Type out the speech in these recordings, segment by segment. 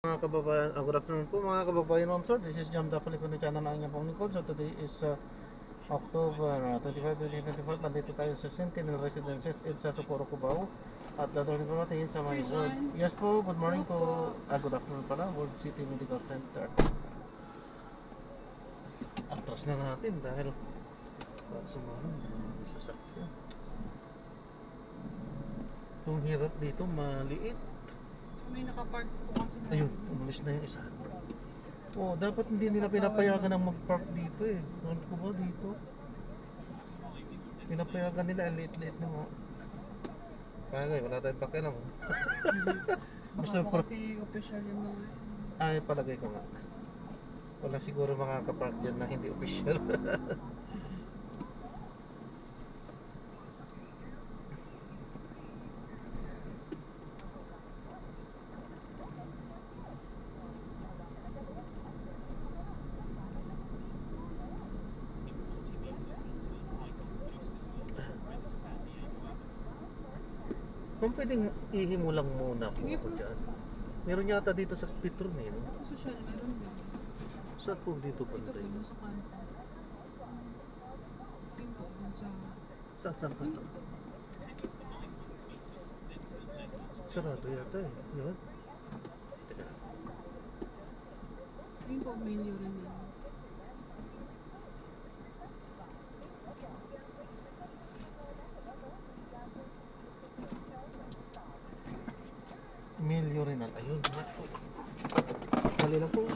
Mga kababayan, good afternoon po mga kababayan Ma'am Sir. This is Jam Dapali po ng channel na inyong pong lingkod. So today is October 25, 2025. Nandito tayo sa Sentinel Residences sa Socorro, Cubao. At dadalhin po natin sa may World. Yes po, good morning po. Good afternoon pala, World City Medical Center. Atras na natin dahil sumahan mga sasakyan. Yung hirap dito, maliit. May nakapark po kasi na. Ayun, umalis na yung isa. Oh, dapat hindi nila pinapayagan ng mag-park dito eh. Noon ko ba dito? Pinapayagan nila, liit-liit na nga. Kaya ngayon, wala tayong pakialam. Baka po kasi official yung mga. Ay, palagay ko nga. Wala siguro makakapark dyan na hindi official. Kung pwedeng ihingo lang muna po ako dyan. Meron yata dito sa Petron eh, no? Social, meron din. Saan po dito Ito banda po yun? sa kanto. Ito po sa. Saan ka to? Sarado yata eh. Yun? Teka. Yun po, menu rin yan. Milyo rin ang ayun. Dali lang po.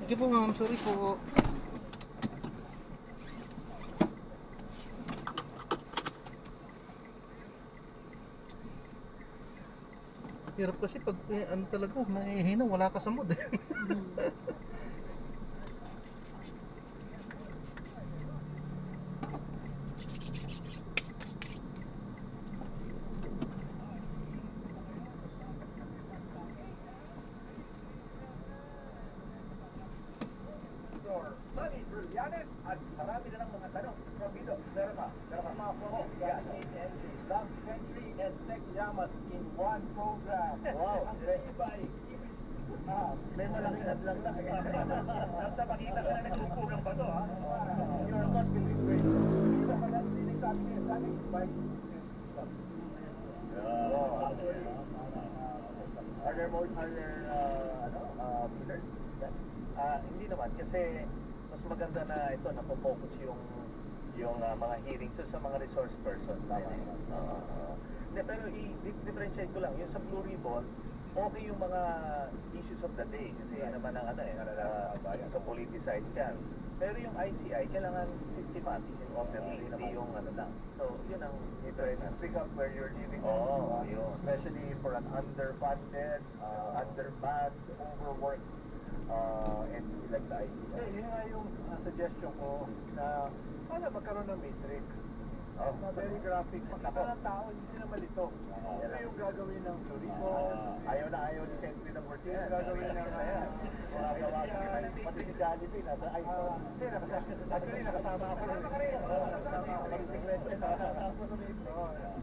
Sige po ma'am, sorry po. Hirap kasi pag ano talaga, nahihina, wala ka sa mood eh. Sunny Brillianes at marami na ng mga tanong. Probido, meron pa mga promo. Yan, Love Country and Tech Yamas in one program. Wow, bye. May malaking hadlang na. Basta makita ka na nagsusulang ba to, ha? Your thoughts will be great. Dito ka lang sinig sa atin, Sunny, bye. Are there more, bidders? Hindi naman kasi mas maganda na ito napo-focus yung mga hearings sa mga resource person. Tama. Pero i-differentiate ko lang yung sa Blue Ribbon, okay yung mga issues of the day kasi naman ang so politicized yan. Pero yung ICI kailangan systematic and orderly, hindi yung lang. So yun ang difference. Pick up where you're living. Yun. Especially for an underfunded, undermanned, overworked entity like the ICI. Yun nga yung suggestion ko na para magkaroon ng matrix. Very graphic. Makita ng tao, hindi sila malito. Ito yung gagawin ng Floribo. Ayaw na ayaw ni Sentry ng Martin. Yung gagawin ng Gumagawa sila. Pati si Jollibee, nasa iPhone. Actually, nakasama ako. Kasama ako ng bicicleta.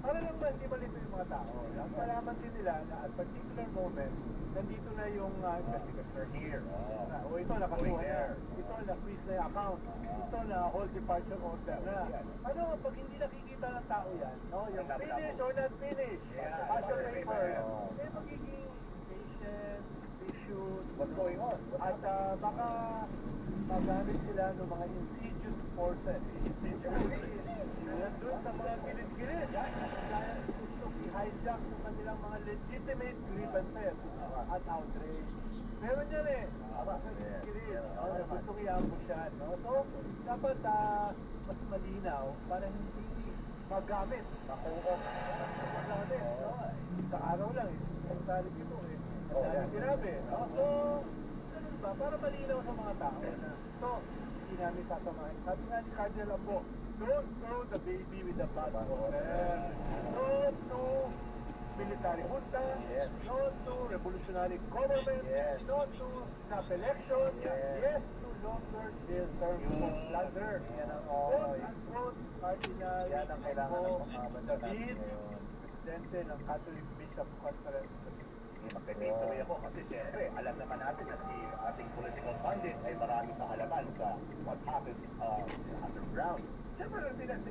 Para lang ba, hindi malito yung mga tao. Ang malaman din nila na at particular moment, nandito na yung investigator here. O ito, nakasuha na. Ito, na-freeze na yung account. Ito, na whole departure order na. Ano, pag hindi nakikita ng tao yan, no, yung finish or not finish, partial paper, eh magiging patient, issues, What's going on? at baka magamit sila ng mga insidious forces. Nandun sa mga gilid-gilid. Dahil gusto i-hijack ng kanilang mga legitimate grievances at outrage. Meron yan eh. Gilid. Gustong i-ambush yan. No? So, dapat mas malinaw para hindi magamit. Magamit. No? Sa araw lang eh. Ang talib ito eh. Ang talib sinabi. No? So, ganun ba? Para malinaw sa mga tao na. So, hindi namin sasamahin. Sabi nga ni Cardinal Ambo, don't throw the baby with the bathwater. No to military junta, no to revolutionary government, no to snap-election, yes to longer term of plunder. Quote-unquote, Cardinal Ambo, David, Presidente ng Catholic Bishop Conference. Magkatuloy ako kasi siyempre, alam naman natin na si ating political pundit ay maraming kahalaman sa what happens underground. Siyempre, hindi na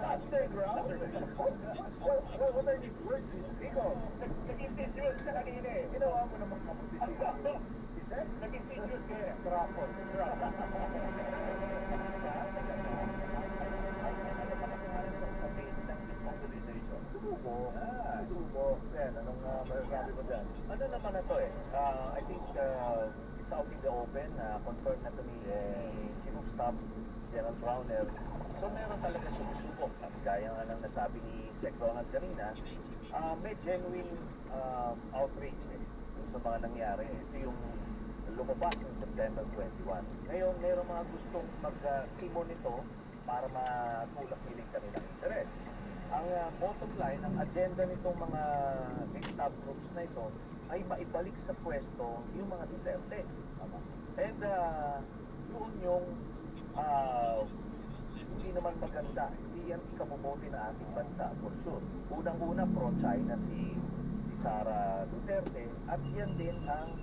underground? What are these words you speak of? Nag-insidious ka kanina eh. Ginawa mo namang mabuti siya. Nag-insidious ka eh. Trapon. Subo. Yan, anong masasabi mo dyan? Ano naman na to eh? I think it's out in the open. Confirmed na to ni Chief of Staff General Browner. So meron talaga sumusubok. Gaya nga ng nasabi ni Sec Ronald kanina, may genuine outrage eh sa mga nangyari. Ito yung lumabas ng September 21. Ngayon, meron mga gustong mag-timo nito para matulak niling kanilang interes. Ang bottom line, ang agenda nitong mga stab groups na ito ay maibalik sa pwesto yung mga Duterte. And yun yung hindi naman maganda. Hindi yan ikabubuti na ating bansa, for sure. Unang-una, pro-China si Sara Duterte at yan din ang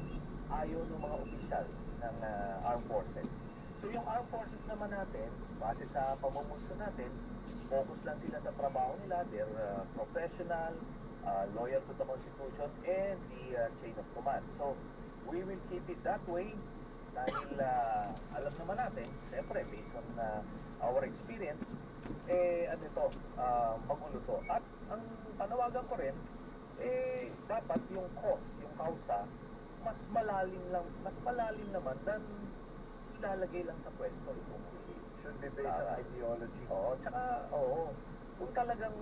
ayaw ng mga opisyal ng armed forces. So yung armed forces naman natin, base sa pamumusto natin, focus lang sila sa trabaho nila. They're professional, loyal to the Constitution and the chain of command. So, we will keep it that way dahil alam naman natin, siyempre, based on our experience, ano ito, magulo to. At ang panawagan ko rin, dapat yung cause, yung kausa, mas malalim naman than ilalagay lang sa pwesto itong Should be based on ideology. Tsaka, kung talagang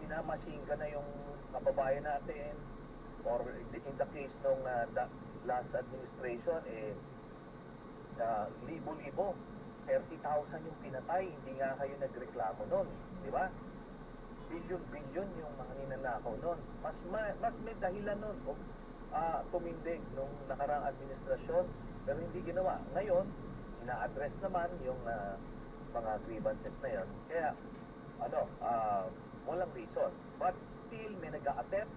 minamachine ka na yung kababayan natin, or in the case nung last administration, libo-libo, 30,000 yung pinatay, hindi nga kayo nagreklamo nun, di ba? Bilyon-bilyon yung mga ninanakaw nun. Mas may dahilan nun tumindig nung nakarang administrasyon, pero hindi ginawa. Ngayon, ina-address naman yung mga grievances na yun. Kaya, walang reason. But still, may nag-a-attempt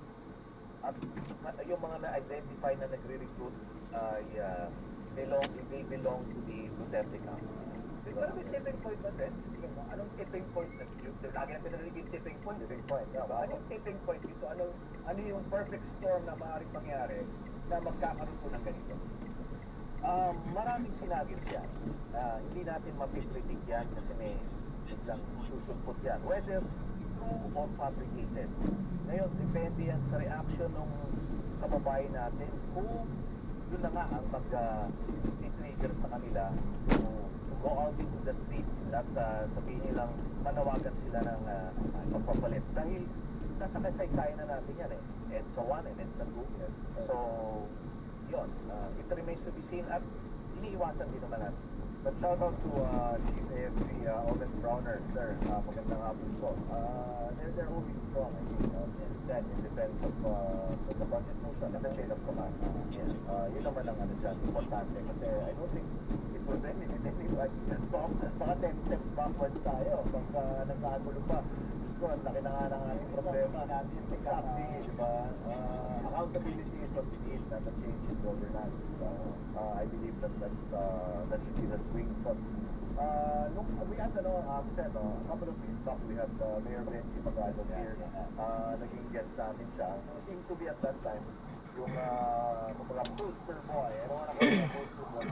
at yung mga na-identify na nagre-recruit they belong to the Duterte camp. Pero may tipping point ba din? Anong tipping point na lagi natin narinig yung tipping point? Anong tipping point dito? Ano yung perfect storm na maaaring mangyari na magkakaroon po ng ganito? Maraming sinagil siya. Hindi natin mapipredict yan kasi may biglang susulpot yan. Whether true or fabricated. Ngayon, depende yan sa reaction ng kababayan natin kung yun na nga ang mag-trigger sa kanila to go out into the street at sabihin nilang manawagan sila ng pagpapalit. Dahil nasa kasaysayan na natin yan EDSA 1 and EDSA 2. So, yun, it remains to be seen at iniiwasan din naman natin But shout out to Chief AFP Owen Browner, sir. Magandang hapon po. They're holding strong, I think. In defense of the budget motion and the chain of command. Yes. Yun naman ang ano dyan, importante. Kasi I don't think it will any baka 10 steps backwards tayo. Pagka nagkagulo pa. Gusto, ang laki na nga ng ating problema. Exactly, di ba? Accountability is what we need, not a change in governance. I believe that that should be the swing foot. Nung we had a couple of weeks back, we had Mayor Benji Magalong here. Naging guest namin siya. It seemed to be at that time yung kumbaga poster boy. I don't wanna call him a poster boy.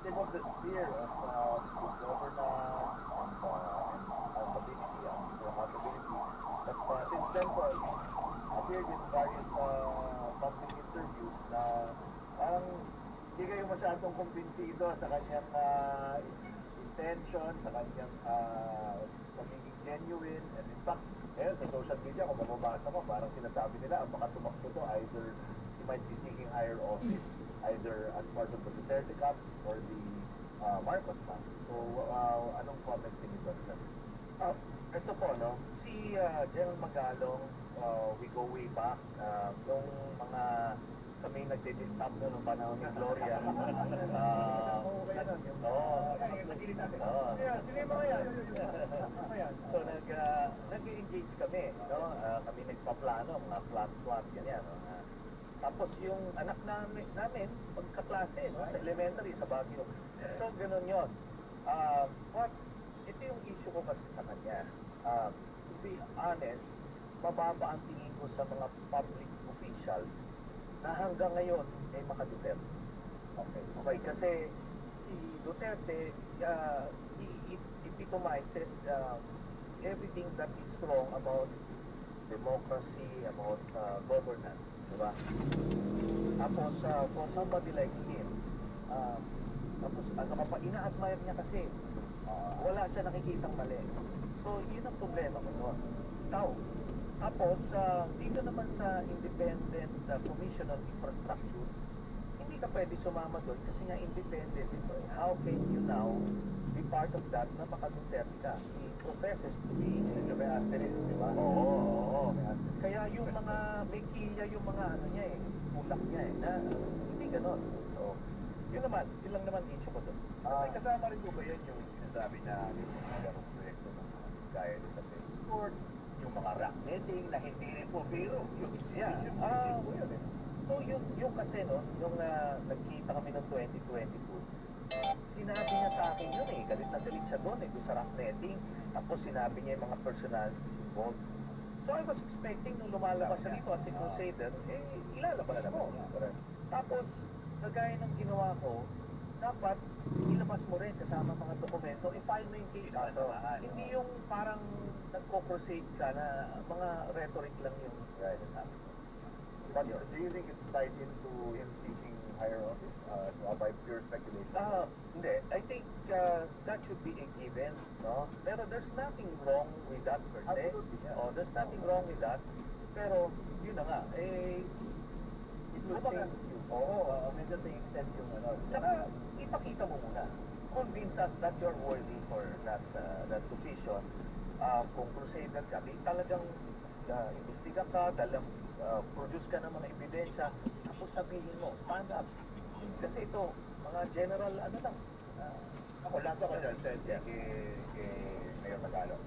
He was the spear of good governance and accountability and accountability. But since then po, he appeared in various public interviews na parang hindi kayo masyadong kumbinsido sa kanyang intention, sa kanyang pagiging genuine. And in fact, sa social media, kung mababasa ko, parang sinasabi nila, ang baka tumakbo to, either he might be seeking higher office, either as part of the Duterte camp or the Marcos camp. So, anong comment niyo ba? Ito po, no? Si General Magalong, we go way back, nung mga kami nagdi-disturb nung panahon ni Gloria. Sige mga yan. So nag-engage kami, no? Kami nagpaplano, mga plot, ganyan, no? Tapos yung anak namin pagkaklase, no? Sa elementary, sa Baguio. So ganun yun. But ito yung issue ko kasi sa kanya. To be honest, mababa ang tingin ko sa mga public officials na hanggang ngayon ay makaduterte. Okay, kasi si Duterte, he epitomizes everything that is wrong about democracy, about governance, diba? Tapos, for somebody like him, tapos, ina-admire niya kasi, wala siya nakikitang mali. So, yun ang problema ko doon. Tapos, dito naman sa Independent Commission on Infrastructure, hindi ka pwede sumama doon kasi nga independent ito. How can you now be part of that na makaduterte ka? He professes to be may asterisk, di ba? Oo. Kaya yung mga, may kilya yung mga ano niya ulak niya na hindi ganon. So, yun lang naman issue ko doon. May kasama rin po ba yan yung sinasabi na yung mga proyekto ng gaya din sa Facebook? Yung mga rock netting na hindi rin po biro. So yung kasi no, yung nagkita kami ng 2022, sinabi niya sa akin yun galit na galit siya doon doon sa rock netting. Tapos sinabi niya yung mga personalities involved. So I was expecting nung lumalabas siya dito as a crusader, ilalabas mo. Tapos, kagaya ng ginawa ko, dapat ilabas mo rin kasama mga dokumento, i-file mo yung case kaso. Hindi yung parang nagko-crusade ka na mga rhetoric lang yung sabi ko. But do you think it's tied into him seeking higher office by pure speculation? Hindi. I think that should be a given, no? Pero there's nothing wrong with that per se. Absolutely, yeah. Oh, there's nothing wrong with that. Pero, yun na nga, it will change you. Medyo sa extent yung Tsaka, ipakita mo muna. Convince us that you're worthy for that position. Kung crusader ka, talagang imbestiga ka, produce ka ng mga ebidensya, tapos sabihin mo, stand up. Kasi ito, mga general, ako lang ako dyan, kay Mayor Magalong.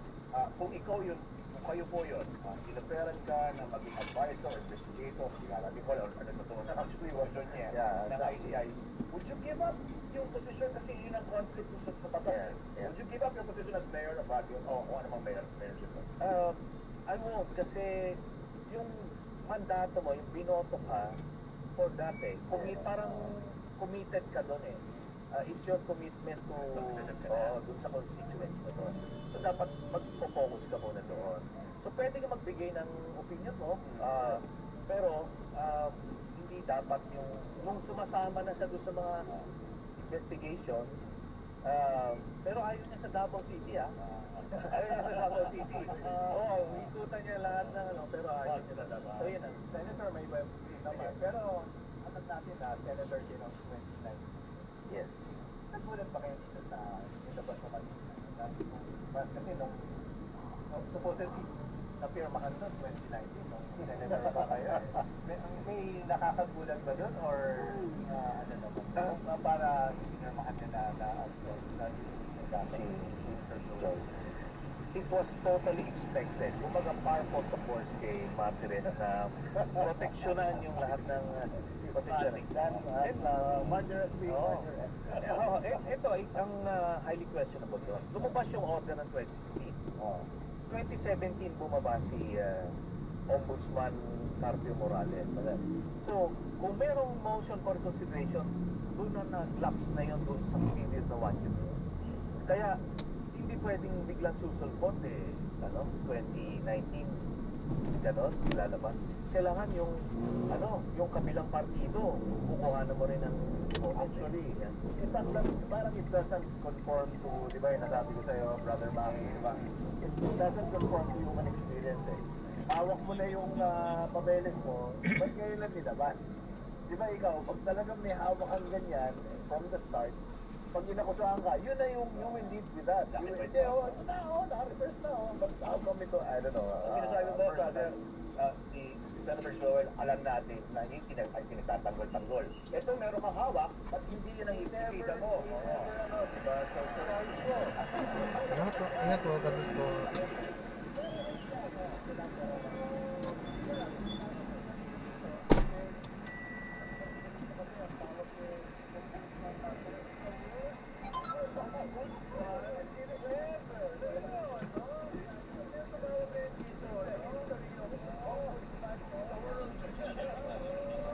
Kung ikaw yun, kung kayo po yun, inoperan ka na maging advisor, investigator, hindi ko alam, nagtutulong sa actuation niya, ng ICI, would you give up yung position kasi yun ang conflict sa batas? Would you give up your position as mayor of Baguio o kung anumang mayorship? I won't, kasi yung mandato mo, yung binoto ka for that parang committed ka doon it's your commitment to dun sa constituents mo doon. So dapat mag-focus ka muna doon. So pwede ka magbigay ng opinion mo, pero hindi dapat yung sumasama na siya doon sa mga investigation, pero ayaw niya sa Davao City ayaw niya sa Davao City. Ikutan niya lahat ng pero ayaw niya sa Davao. So yun Senator may web naman, pero alam natin na Senator din ng 2019. Yes. Nagulat pa kayo dito sa labas sa Manila. Kasi nung supposedly napirmahan doon 2019 nung senator pa kayo. May nakakagulat ba doon or ano naman? Para pinirmahan nila na it was totally expected. Kumbaga par for the course kay Martires na proteksyonan yung lahat ng proteksyonan. And ito ang highly questionable doon. Lumabas yung order ng 2016. 2017 bumaba si Ombudsman Carpio Morales. So, kung merong motion for consideration, doon na lapse na yun doon sa period na 1 year. Kaya, hindi pwedeng biglang susulpot 2019 ganon, lalabas. Kailangan yung kabilang partido, kukuha na mo rin ng actually, parang it doesn't conform to, di ba yung nasabi ko sa'yo, Brother Maki, di ba? It doesn't conform to human experience Hawak mo na yung papeles mo, ba't ngayon lang nilabas? Di ba ikaw, pag talagang may hawak kang ganyan, from the start, pag inakusahan ka, yun na yung you will lead with that. Hindi, naka-reverse na, but how come ito, I don't know. Sinasabi mo, brother, si Senator Joel, alam natin na hindi pinagtatanggol-tanggol. Ito meron kang hawak, at hindi yun ang ipipita mo. Diba? Salamat po. Ingat po. God bless po.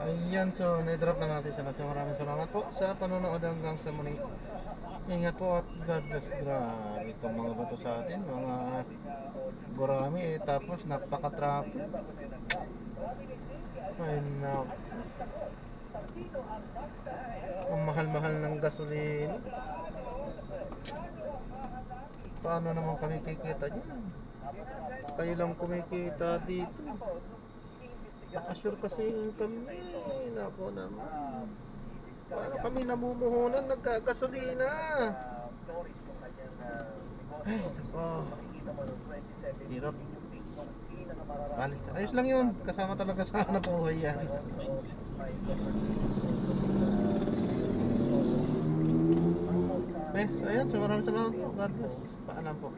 Ayan, so na-drop na natin sila. So maraming salamat po sa panonood hanggang sa muli. Ingat po at God bless. Grabe itong mga bato sa atin, mga gurami tapos napaka-traffic. Ay na, ang mahal-mahal ng gasolina. Paano naman kami kikita dyan? Kayo lang kumikita dito. Naka-sure kasi kami. Nako naman. Paano kami namumuhunan nagkagasolina? Ay, nako. Hirap. Balik. Ayos lang yun. Kasama talaga sa hanap buhay yan. So ayan. So maraming salamat po. God bless. Paalam po.